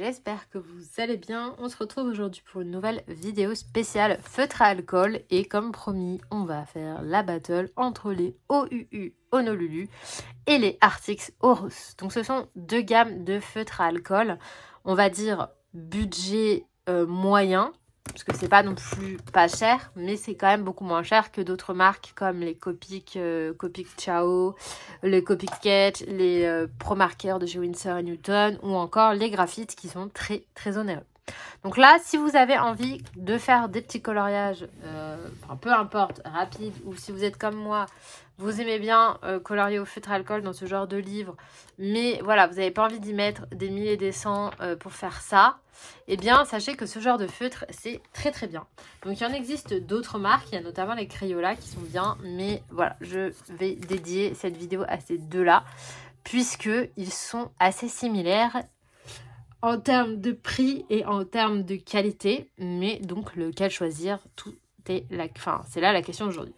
j'espère que vous allez bien. On se retrouve aujourd'hui pour une nouvelle vidéo spéciale feutre à alcool. Et comme promis, on va faire la battle entre les OUU Honolulu et les Arctic Horus. Donc ce sont deux gammes de feutres à alcool. On va dire budget moyen. Parce que c'est pas non plus pas cher, mais c'est quand même beaucoup moins cher que d'autres marques comme les Copic, Copic Ciao, les Copic Sketch, les Pro Marker de chez Winsor & Newton ou encore les graphites qui sont très très onéreux. Donc là, si vous avez envie de faire des petits coloriages, peu importe, rapides, ou si vous êtes comme moi, vous aimez bien colorier au feutre à alcool dans ce genre de livre, mais voilà, vous n'avez pas envie d'y mettre des milliers et des cents pour faire ça, eh bien, sachez que ce genre de feutre, c'est très très bien. Donc, il y en existe d'autres marques, il y a notamment les Crayola qui sont bien, mais voilà, je vais dédier cette vidéo à ces deux-là, puisqu'ils sont assez similaires en termes de prix et en termes de qualité, mais donc lequel choisir, c'est là la question aujourd'hui.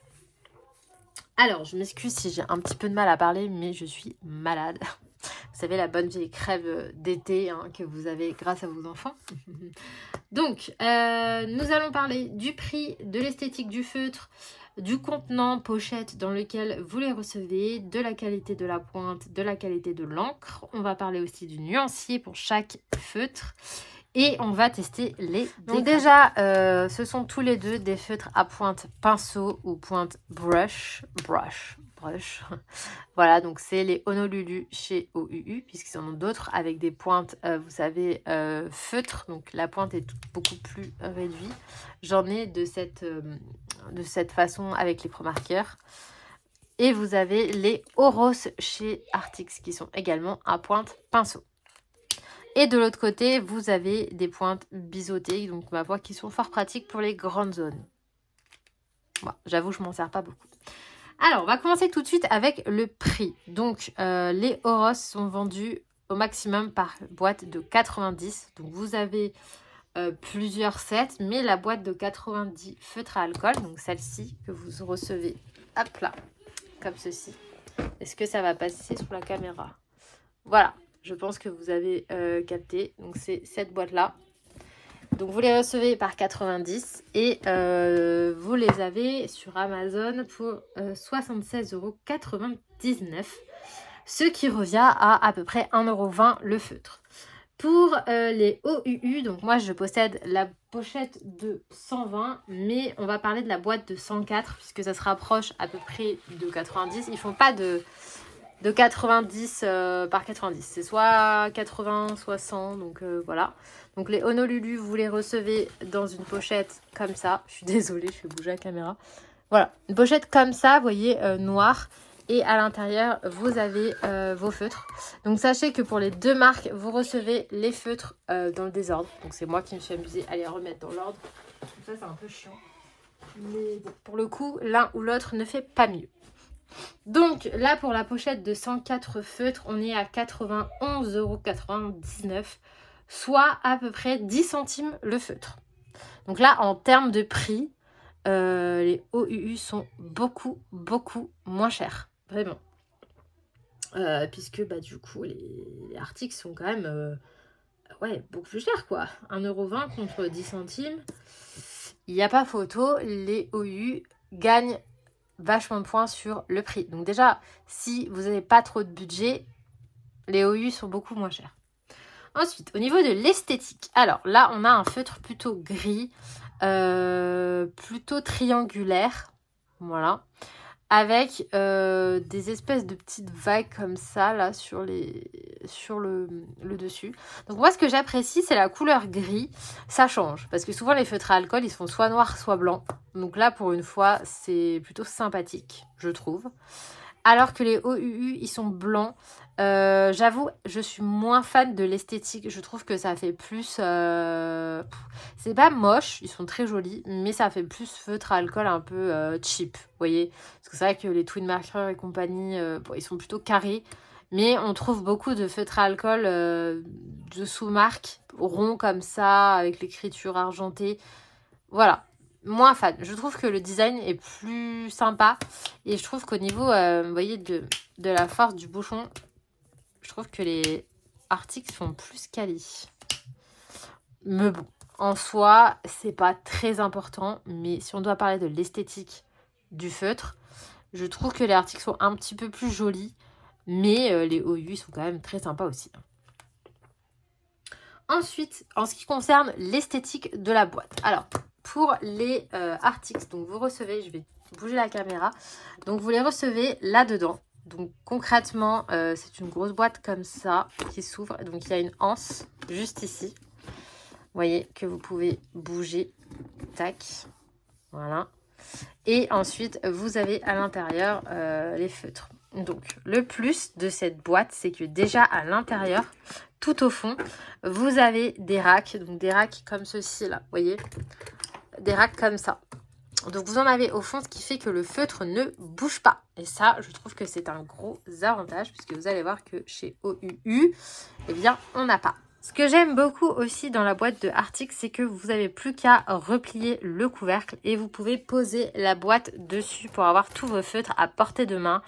Alors, je m'excuse si j'ai un petit peu de mal à parler, mais je suis malade. Vous savez, la bonne vieille crève d'été que vous avez grâce à vos enfants. Donc, nous allons parler du prix, de l'esthétique du feutre, du contenant pochette dans lequel vous les recevez, de la qualité de la pointe, de la qualité de l'encre. On va parler aussi du nuancier pour chaque feutre. Et on va tester les dégradés. Donc déjà, ce sont tous les deux des feutres à pointe pinceau ou pointe brush. Voilà, donc c'est les Honolulu chez OUU, puisqu'ils en ont d'autres avec des pointes, vous savez, feutres. Donc la pointe est beaucoup plus réduite. J'en ai de cette façon avec les Pro Markers. Et vous avez les Horos chez Arctic qui sont également à pointe pinceau. Et de l'autre côté, vous avez des pointes biseautées, donc ma voix qui sont fort pratiques pour les grandes zones. Bon, j'avoue, je m'en sers pas beaucoup. Alors, on va commencer tout de suite avec le prix. Donc, les Horos sont vendus au maximum par boîte de 90. Donc, vous avez plusieurs sets, mais la boîte de 90 feutres à alcool, donc celle-ci que vous recevez, hop là, comme ceci. Est-ce que ça va passer sur la caméra? Voilà. Je pense que vous avez capté. Donc, c'est cette boîte-là. Donc, vous les recevez par 90 et vous les avez sur Amazon pour 76,99 €. Ce qui revient à peu près 1,20 € le feutre. Pour les OUU, donc moi, je possède la pochette de 120, mais on va parler de la boîte de 104 puisque ça se rapproche à peu près de 90. Ils font pas de 90 par 90, c'est soit 80 soit 100, donc voilà. Donc les Honolulu, vous les recevez dans une pochette comme ça. Je suis désolée, je fais bouger la caméra. Voilà, une pochette comme ça, vous voyez, noire, et à l'intérieur vous avez vos feutres. Donc sachez que pour les deux marques, vous recevez les feutres dans le désordre. Donc c'est moi qui me suis amusée à les remettre dans l'ordre. Tout ça c'est un peu chiant, mais bon, pour le coup l'un ou l'autre ne fait pas mieux. Donc là pour la pochette de 104 feutres, on est à 91,99 €, soit à peu près 10 centimes le feutre. Donc là en termes de prix, les OUU sont beaucoup moins chers, vraiment. Puisque bah du coup les Arctic sont quand même beaucoup plus chers quoi. 1,20 € contre 10 centimes. Il n'y a pas photo, les OUU gagnent vachement de points sur le prix. Donc déjà, si vous n'avez pas trop de budget, les OU sont beaucoup moins chers. Ensuite, au niveau de l'esthétique, alors là, on a un feutre plutôt gris, plutôt triangulaire, voilà, avec des espèces de petites vagues comme ça, là, sur le dessus. Donc moi, ce que j'apprécie, c'est la couleur gris. Ça change, parce que souvent, les feutres à alcool, ils sont soit noirs, soit blancs. Donc là, pour une fois, c'est plutôt sympathique, je trouve. Alors que les OUU, ils sont blancs. J'avoue, je suis moins fan de l'esthétique. Je trouve que ça fait plus... c'est pas moche, ils sont très jolis, mais ça fait plus feutre à alcool un peu cheap, vous voyez. Parce que c'est vrai que les Twin Marker et compagnie, ils sont plutôt carrés. Mais on trouve beaucoup de feutres à alcool de sous-marque, ronds comme ça, avec l'écriture argentée. Voilà. Moins fan. Je trouve que le design est plus sympa. Et je trouve qu'au niveau, vous voyez, de la force du bouchon, je trouve que les Arctic sont plus quali. Mais bon, en soi, c'est pas très important. Mais si on doit parler de l'esthétique du feutre, je trouve que les Arctic sont un petit peu plus jolis. Mais les OU sont quand même très sympas aussi. Ensuite, en ce qui concerne l'esthétique de la boîte. Alors, pour les Arctic, donc vous recevez, je vais bouger la caméra. Donc, vous les recevez là-dedans. Donc, concrètement, c'est une grosse boîte comme ça qui s'ouvre. Donc, il y a une anse juste ici. Vous voyez que vous pouvez bouger. Tac. Voilà. Et ensuite, vous avez à l'intérieur les feutres. Donc, le plus de cette boîte, c'est que déjà à l'intérieur, tout au fond, vous avez des racks. Donc, des racks comme ceci là, vous voyez, des racks comme ça. Donc, vous en avez au fond, ce qui fait que le feutre ne bouge pas. Et ça, je trouve que c'est un gros avantage, puisque vous allez voir que chez OUU, eh bien, on n'a pas. Ce que j'aime beaucoup aussi dans la boîte de Arctic, c'est que vous n'avez plus qu'à replier le couvercle et vous pouvez poser la boîte dessus pour avoir tous vos feutres à portée de main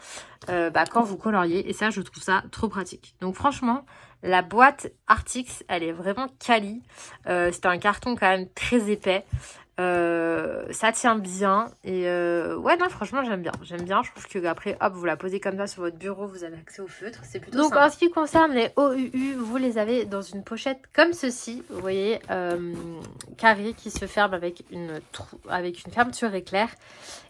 quand vous coloriez. Et ça, je trouve ça trop pratique. Donc franchement, la boîte Arctic, elle est vraiment quali. C'est un carton quand même très épais. Ça tient bien et ouais non franchement j'aime bien, je trouve que après hop vous la posez comme ça sur votre bureau, vous avez accès au feutre, c'est plutôt donc sympa. En ce qui concerne les OUU, vous les avez dans une pochette comme ceci, vous voyez, carré qui se ferme avec une fermeture éclair.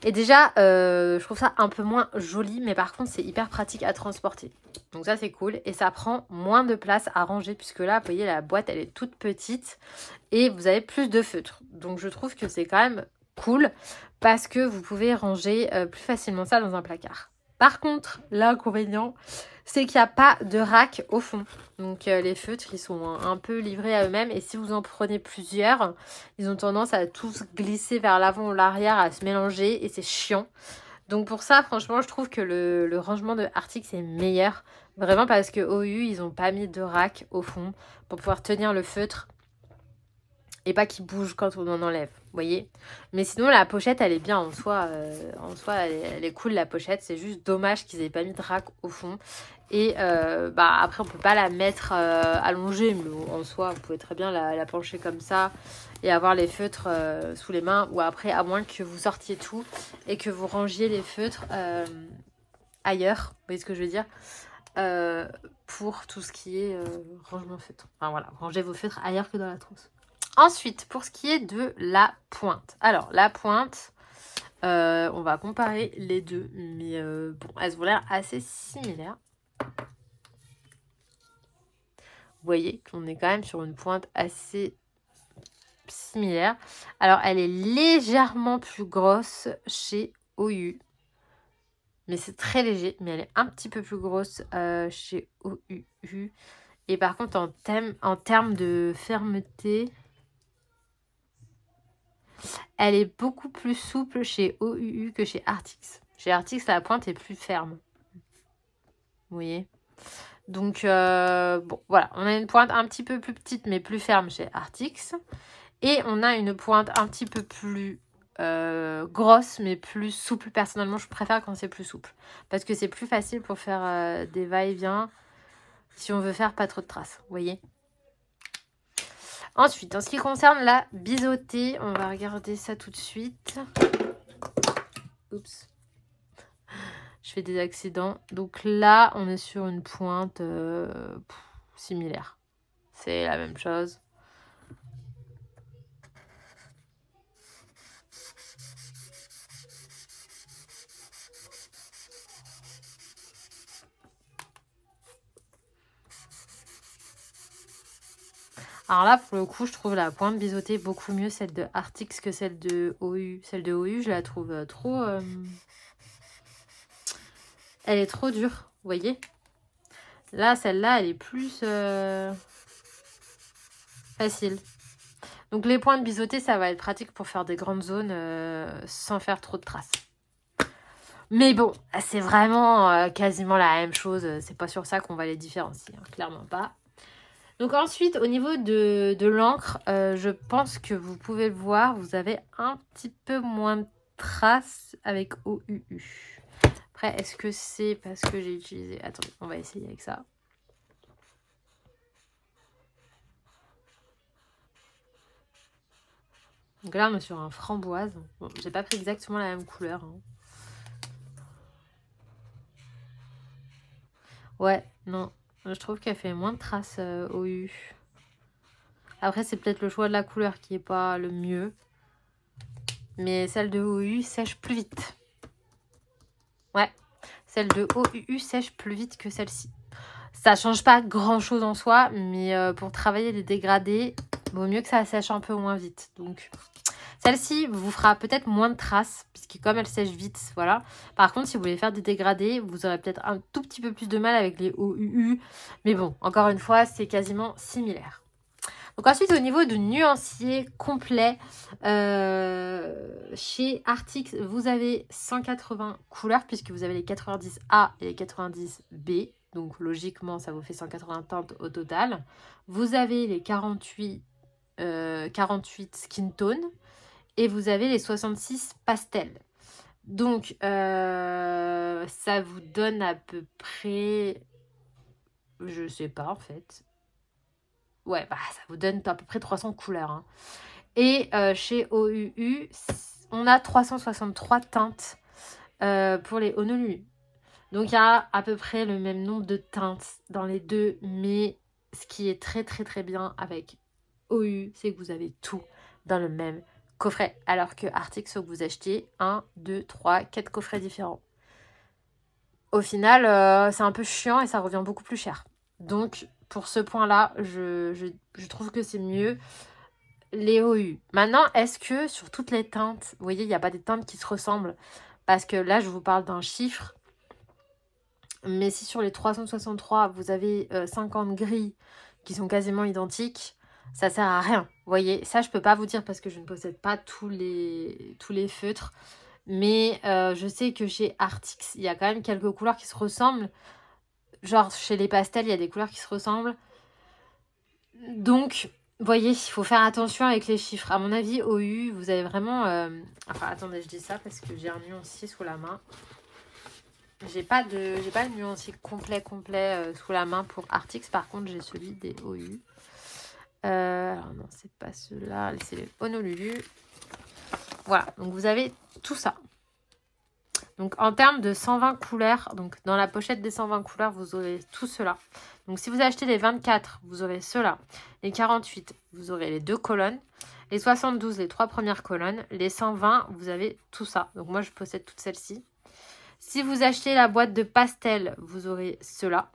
Et déjà je trouve ça un peu moins joli, mais par contre c'est hyper pratique à transporter, donc ça c'est cool et ça prend moins de place à ranger, puisque là vous voyez la boîte elle est toute petite et vous avez plus de feutres. Donc je trouve que c'est quand même cool parce que vous pouvez ranger plus facilement ça dans un placard. Par contre, l'inconvénient, c'est qu'il n'y a pas de rack au fond. Donc les feutres, ils sont un peu livrés à eux-mêmes. Et si vous en prenez plusieurs, ils ont tendance à tous glisser vers l'avant ou l'arrière, à se mélanger. Et c'est chiant. Donc pour ça, franchement, je trouve que le rangement de Arctic, c'est meilleur. Vraiment parce que OU, ils n'ont pas mis de rack au fond pour pouvoir tenir le feutre. Et pas qu'il bouge quand on en enlève, vous voyez. Mais sinon, la pochette, elle est bien en soi. Elle est cool, la pochette. C'est juste dommage qu'ils aient pas mis de rack au fond. Et après, on peut pas la mettre allongée. Mais en soi, vous pouvez très bien la pencher comme ça et avoir les feutres sous les mains. Ou après, à moins que vous sortiez tout et que vous rangiez les feutres ailleurs. Vous voyez ce que je veux dire, pour tout ce qui est rangement feutre. Enfin voilà, rangez vos feutres ailleurs que dans la trousse. Ensuite, pour ce qui est de la pointe. Alors, la pointe, on va comparer les deux. Mais bon, elles ont l'air assez similaires. Vous voyez qu'on est quand même sur une pointe assez similaire. Alors, elle est légèrement plus grosse chez OU. Mais c'est très léger. Mais elle est un petit peu plus grosse chez OUU. Et par contre, en termes de fermeté... Elle est beaucoup plus souple chez OUU que chez Arctic. Chez Arctic, la pointe est plus ferme. Vous voyez? Donc, bon, voilà. On a une pointe un petit peu plus petite, mais plus ferme chez Arctic. Et on a une pointe un petit peu plus grosse, mais plus souple. Personnellement, je préfère quand c'est plus souple. Parce que c'est plus facile pour faire des va-et-vient si on veut faire pas trop de traces. Vous voyez? Ensuite, en ce qui concerne la biseautée, on va regarder ça tout de suite. Oups. Je fais des accidents. Donc là, on est sur une pointe similaire. C'est la même chose. Alors là, pour le coup, je trouve la pointe biseautée beaucoup mieux, celle de Arctic, que celle de OU. Celle de OU, je la trouve trop... Elle est trop dure, vous voyez. Là, celle-là, elle est plus facile. Donc les pointes biseautées, ça va être pratique pour faire des grandes zones sans faire trop de traces. Mais bon, c'est vraiment quasiment la même chose. C'est pas sur ça qu'on va les différencier, hein, clairement pas. Donc ensuite, au niveau de l'encre, je pense que vous pouvez le voir, vous avez un petit peu moins de traces avec OUU. Après, est-ce que c'est parce que j'ai utilisé... Attendez, on va essayer avec ça. Donc là, on est sur un framboise. Bon, j'ai pas pris exactement la même couleur. Hein. Ouais, non. Je trouve qu'elle fait moins de traces au U. Après, c'est peut-être le choix de la couleur qui est pas le mieux. Mais celle de OU sèche plus vite. Ouais, celle de OUU sèche plus vite que celle-ci. Ça change pas grand-chose en soi, mais pour travailler les dégradés, vaut mieux que ça sèche un peu moins vite. Donc, celle-ci vous fera peut-être moins de traces, puisque comme elle sèche vite, voilà. Par contre, si vous voulez faire des dégradés, vous aurez peut-être un tout petit peu plus de mal avec les OUU. Mais bon, encore une fois, c'est quasiment similaire. Donc ensuite, au niveau du nuancier complet, chez Artix, vous avez 180 couleurs, puisque vous avez les 90A et les 90B. Donc logiquement, ça vous fait 180 teintes au total. Vous avez les 48 skin tones et vous avez les 66 pastels. Donc, ça vous donne à peu près... Je sais pas, en fait. Ouais, bah, ça vous donne à peu près 300 couleurs. Hein. Et chez OUU, on a 363 teintes pour les Honolulu. Donc, il y a à peu près le même nombre de teintes dans les deux. Mais ce qui est très, très, très bien avec OU, c'est que vous avez tout dans le même coffret. Alors que Artix, faut que vous achetiez 1, 2, 3, 4 coffrets différents. Au final, c'est un peu chiant et ça revient beaucoup plus cher. Donc, pour ce point-là, je trouve que c'est mieux les OU. Maintenant, est-ce que sur toutes les teintes, vous voyez, il n'y a pas des teintes qui se ressemblent? Parce que là, je vous parle d'un chiffre. Mais si sur les 363, vous avez 50 gris qui sont quasiment identiques, ça sert à rien. Vous voyez, ça, je peux pas vous dire parce que je ne possède pas tous les feutres. Mais je sais que chez Artix, il y a quand même quelques couleurs qui se ressemblent. Genre, chez les pastels, il y a des couleurs qui se ressemblent. Donc, vous voyez, il faut faire attention avec les chiffres. À mon avis, OU, vous avez vraiment... Enfin, attendez, je dis ça parce que j'ai un nuancier sous la main. J'ai pas le nuancier complet sous la main pour Artix. Par contre, j'ai celui des OU. Alors non, c'est pas ceux-là. C'est les Honolulu. Voilà, donc vous avez tout ça. Donc en termes de 120 couleurs, donc dans la pochette des 120 couleurs, vous aurez tout cela. Donc si vous achetez les 24, vous aurez cela. Les 48, vous aurez les 2 colonnes. Les 72, les 3 premières colonnes. Les 120, vous avez tout ça. Donc moi, je possède toutes celles-ci. Si vous achetez la boîte de pastel, vous aurez cela.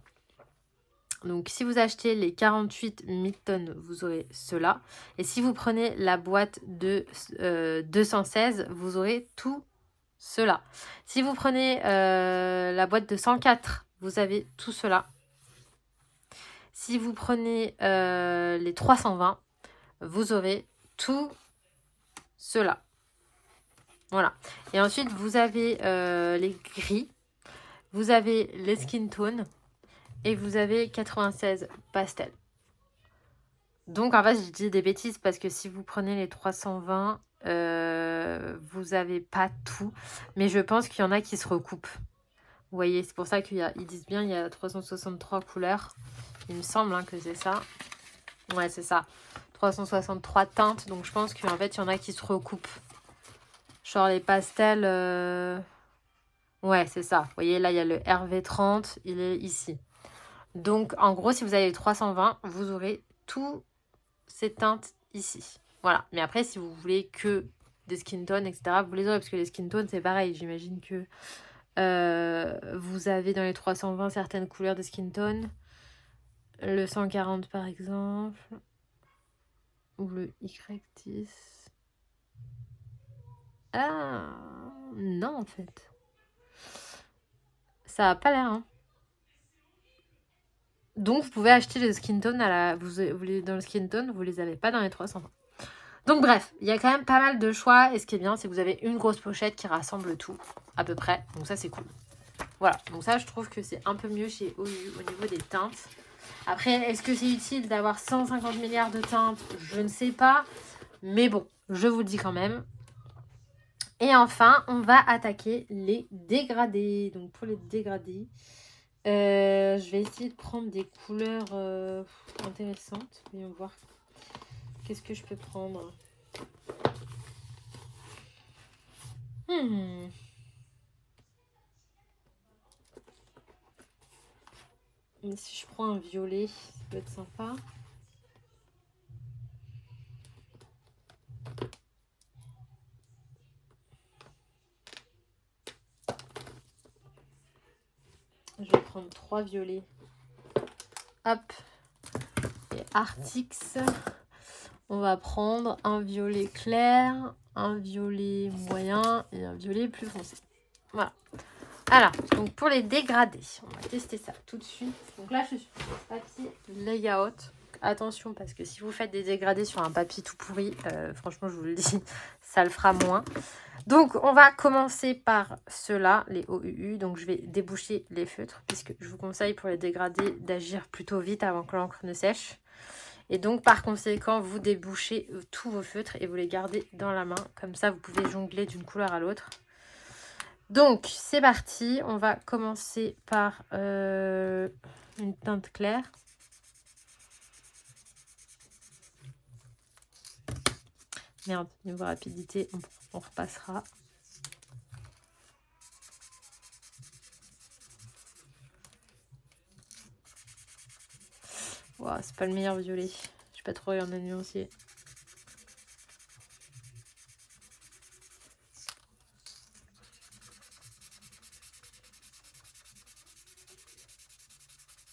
Donc si vous achetez les 48 mid-tones, vous aurez cela. Et si vous prenez la boîte de 216, vous aurez tout cela. Si vous prenez la boîte de 104, vous avez tout cela. Si vous prenez les 320, vous aurez tout cela. Voilà. Et ensuite, vous avez les gris, vous avez les skin tones et vous avez 96 pastels. Donc, en fait, je dis des bêtises parce que si vous prenez les 320, vous n'avez pas tout. Mais je pense qu'il y en a qui se recoupent. Vous voyez, c'est pour ça qu'ils disent bien il y a 363 couleurs. Il me semble hein, que c'est ça. Ouais, c'est ça. 363 teintes. Donc, je pense qu'en fait, il y en a qui se recoupent. Genre les pastels... Ouais, c'est ça. Vous voyez, là, il y a le RV30. Il est ici. Donc, en gros, si vous avez les 320, vous aurez toutes ces teintes ici. Voilà. Mais après, si vous voulez que des skin tones, etc., vous les aurez. Parce que les skin tones, c'est pareil. J'imagine que vous avez dans les 320 certaines couleurs de skin tone. Le 140, par exemple. Ou le Y10. Ah, non, en fait. Ça n'a pas l'air, hein. Donc, vous pouvez acheter les skin tones dans le skin tone, vous les avez pas dans les 320. Donc, bref, il y a quand même pas mal de choix. Et ce qui est bien, c'est que vous avez une grosse pochette qui rassemble tout, à peu près. Donc, ça, c'est cool. Voilà. Donc, ça, je trouve que c'est un peu mieux chez OU au niveau des teintes. Après, est-ce que c'est utile d'avoir 150 milliards de teintes? Je ne sais pas. Mais bon, je vous le dis quand même. Et enfin, on va attaquer les dégradés. Donc, pour les dégradés, je vais essayer de prendre des couleurs intéressantes. Voyons voir. Qu'est-ce que je peux prendre? Hmm. Mais si je prends un violet, ça peut être sympa. Je vais prendre 3 violets. Hop. Et Artix. On va prendre un violet clair, un violet moyen et un violet plus foncé. Voilà. Alors, donc pour les dégradés, on va tester ça tout de suite. Donc là, je suis sur le papier layout. Attention, parce que si vous faites des dégradés sur un papier tout pourri, franchement, je vous le dis, ça le fera moins. Donc, on va commencer par ceux-là, les OUU. Donc, je vais déboucher les feutres, puisque je vous conseille pour les dégradés d'agir plutôt vite avant que l'encre ne sèche. Et donc, par conséquent, vous débouchez tous vos feutres et vous les gardez dans la main. Comme ça, vous pouvez jongler d'une couleur à l'autre. Donc, c'est parti. On va commencer par une teinte claire. Merde, niveau rapidité, on repassera. Wow, c'est pas le meilleur violet. Je sais pas trop regarder le nuancier.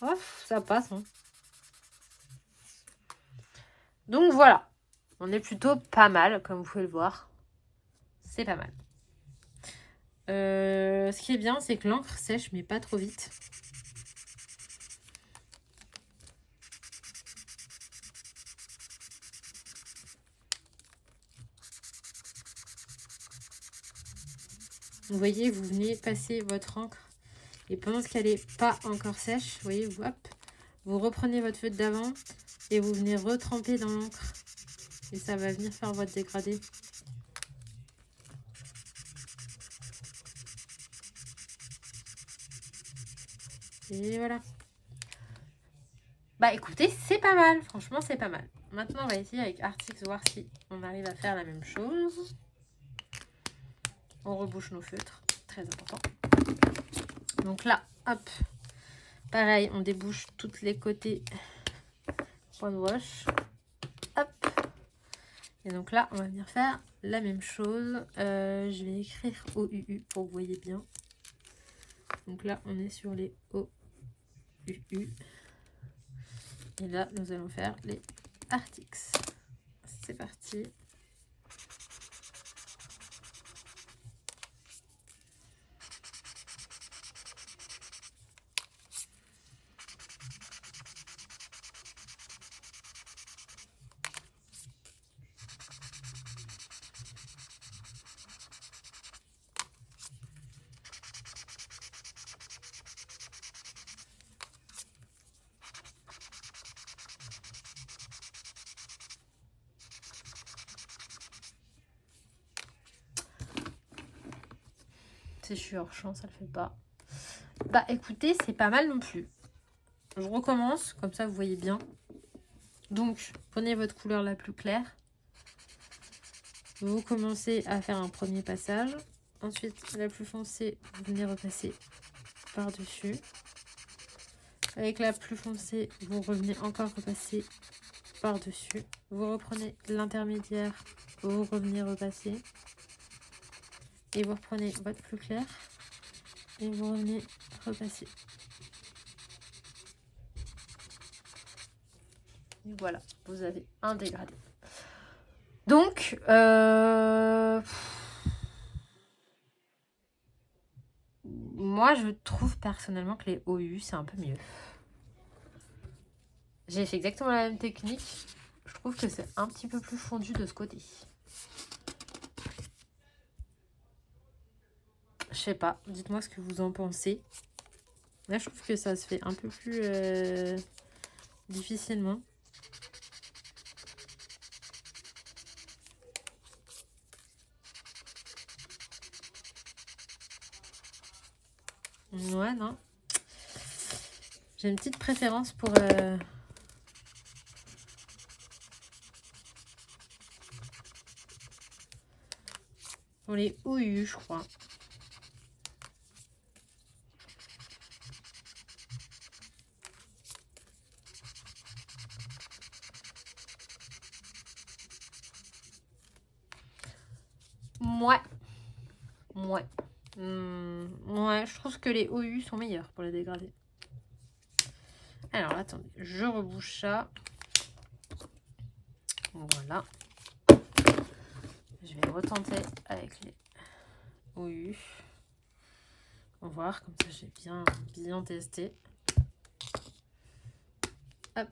Oh, ça passe. Hein. Donc voilà. On est plutôt pas mal, comme vous pouvez le voir. C'est pas mal. Ce qui est bien, c'est que l'encre sèche, mais pas trop vite. Vous voyez, vous venez passer votre encre. Et pendant qu'elle n'est pas encore sèche, vous voyez, hop, vous reprenez votre feutre d'avant et vous venez retremper dans l'encre. Et ça va venir faire votre dégradé. Et voilà. Bah écoutez, c'est pas mal. Franchement, c'est pas mal. Maintenant, on va essayer avec Artix, voir si on arrive à faire la même chose. On rebouche nos feutres. Très important. Donc là, hop. Pareil, on débouche tous les côtés. Point de wash. Hop. Et donc là, on va venir faire la même chose. Je vais écrire OUU pour que vous voyez bien. Donc là, on est sur les OUU. Et là, nous allons faire les Artix. C'est parti. Si je suis hors champ, ça le fait pas. Bah écoutez, c'est pas mal non plus. Je recommence, comme ça vous voyez bien. Donc, prenez votre couleur la plus claire. Vous commencez à faire un premier passage. Ensuite, la plus foncée, vous venez repasser par-dessus. Avec la plus foncée, vous revenez encore repasser par-dessus. Vous reprenez l'intermédiaire, vous revenez repasser. Et vous reprenez votre plus clair. Et vous revenez repasser. Et voilà, vous avez un dégradé. Donc, moi je trouve personnellement que les OU c'est un peu mieux. J'ai fait exactement la même technique. Je trouve que c'est un petit peu plus fondu de ce côté. Je sais pas, dites-moi ce que vous en pensez. Là je trouve que ça se fait un peu plus difficilement. Ouais, non. J'ai une petite préférence pour... Pour les OU, je crois. Ouais. Ouais. Ouais, je trouve que les OU sont meilleurs pour les dégradés. Alors, attendez, je rebouche ça. Voilà. Je vais retenter avec les OU. On va voir, comme ça j'ai bien testé. Hop.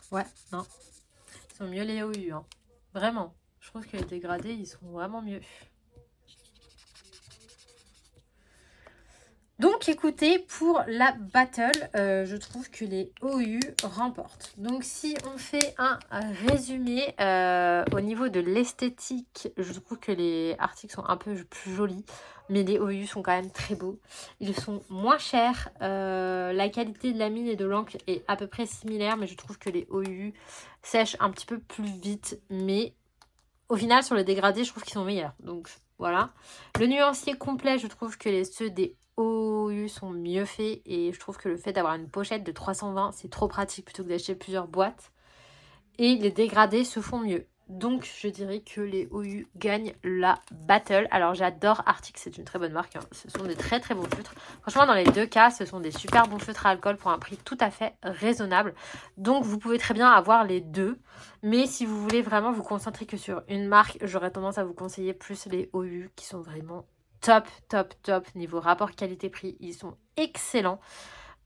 Ouais, non. Ils sont mieux les OU, hein. Vraiment. Je trouve que les dégradés, ils sont vraiment mieux. Donc écoutez, pour la battle, je trouve que les OU remportent. Donc si on fait un résumé au niveau de l'esthétique, je trouve que les articles sont un peu plus jolis. Mais les OU sont quand même très beaux. Ils sont moins chers. La qualité de la mine et de l'encre est à peu près similaire. Mais je trouve que les OU sèchent un petit peu plus vite. Mais au final, sur les dégradés, je trouve qu'ils sont meilleurs. Donc voilà. Le nuancier complet, je trouve que ceux des OU sont mieux faits. Et je trouve que le fait d'avoir une pochette de 320, c'est trop pratique plutôt que d'acheter plusieurs boîtes. Et les dégradés se font mieux. Donc, je dirais que les OU gagnent la battle. Alors, j'adore Arctic, c'est une très bonne marque. Hein. Ce sont des très très bons feutres. Franchement, dans les deux cas, ce sont des super bons feutres à alcool pour un prix tout à fait raisonnable. Donc, vous pouvez très bien avoir les deux. Mais si vous voulez vraiment vous concentrer que sur une marque, j'aurais tendance à vous conseiller plus les OU qui sont vraiment top, top, top. Niveau rapport qualité-prix, ils sont excellents.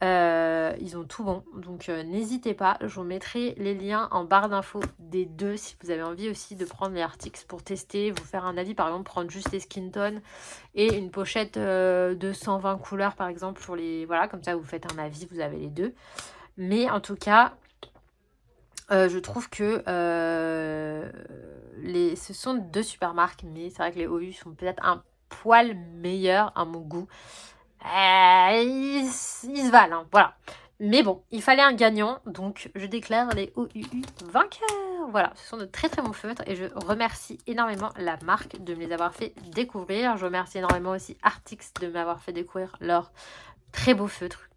Ils ont tout bon, donc n'hésitez pas, je vous mettrai les liens en barre d'infos des deux si vous avez envie aussi de prendre les Arctics pour tester, vous faire un avis, par exemple prendre juste les skin tones et une pochette de 120 couleurs par exemple pour les... Voilà, comme ça vous faites un avis, vous avez les deux. Mais en tout cas, je trouve que ce sont deux super marques, mais c'est vrai que les OU sont peut-être un poil meilleurs à mon goût. Ils se valent, hein, voilà. Mais bon, il fallait un gagnant, donc je déclare les OUU vainqueurs. Voilà, ce sont de très très bons feutres et je remercie énormément la marque de me les avoir fait découvrir. Je remercie énormément aussi Arctic de m'avoir fait découvrir leurs très beaux feutres.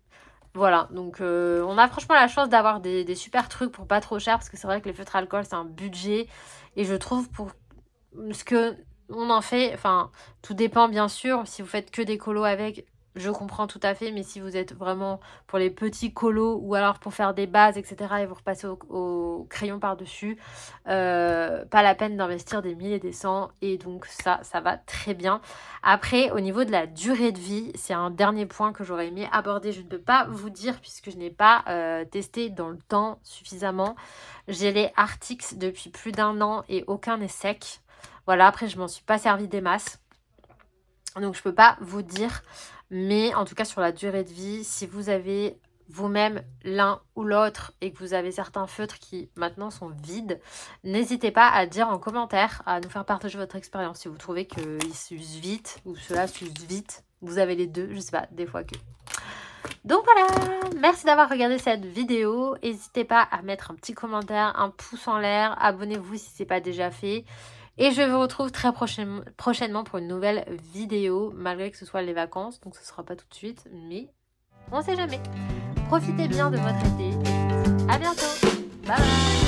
Voilà, donc on a franchement la chance d'avoir des super trucs pour pas trop cher, parce que c'est vrai que les feutres alcool c'est un budget, et je trouve pour ce que on en fait, enfin tout dépend bien sûr, si vous faites que des colos avec, je comprends tout à fait, mais si vous êtes vraiment pour les petits colos ou alors pour faire des bases, etc. et vous repassez au crayon par-dessus, pas la peine d'investir des 1000 et des 100, et donc ça va très bien. Après, au niveau de la durée de vie, c'est un dernier point que j'aurais aimé aborder. Je ne peux pas vous dire puisque je n'ai pas testé dans le temps suffisamment. J'ai les Arctics depuis plus d'1 an et aucun n'est sec. Voilà, après je m'en suis pas servi des masses. Donc je peux pas vous dire, mais en tout cas sur la durée de vie, si vous avez vous-même l'un ou l'autre et que vous avez certains feutres qui maintenant sont vides, n'hésitez pas à dire en commentaire, à nous faire partager votre expérience. Si vous trouvez qu'ils s'usent vite ou ceux-là s'usent vite, vous avez les deux, je sais pas, des fois que... Donc voilà, merci d'avoir regardé cette vidéo. N'hésitez pas à mettre un petit commentaire, un pouce en l'air, abonnez-vous si ce n'est pas déjà fait. Et je vous retrouve très prochainement pour une nouvelle vidéo, malgré que ce soit les vacances, donc ce ne sera pas tout de suite, mais on ne sait jamais. Profitez bien de votre été. À bientôt. Bye bye.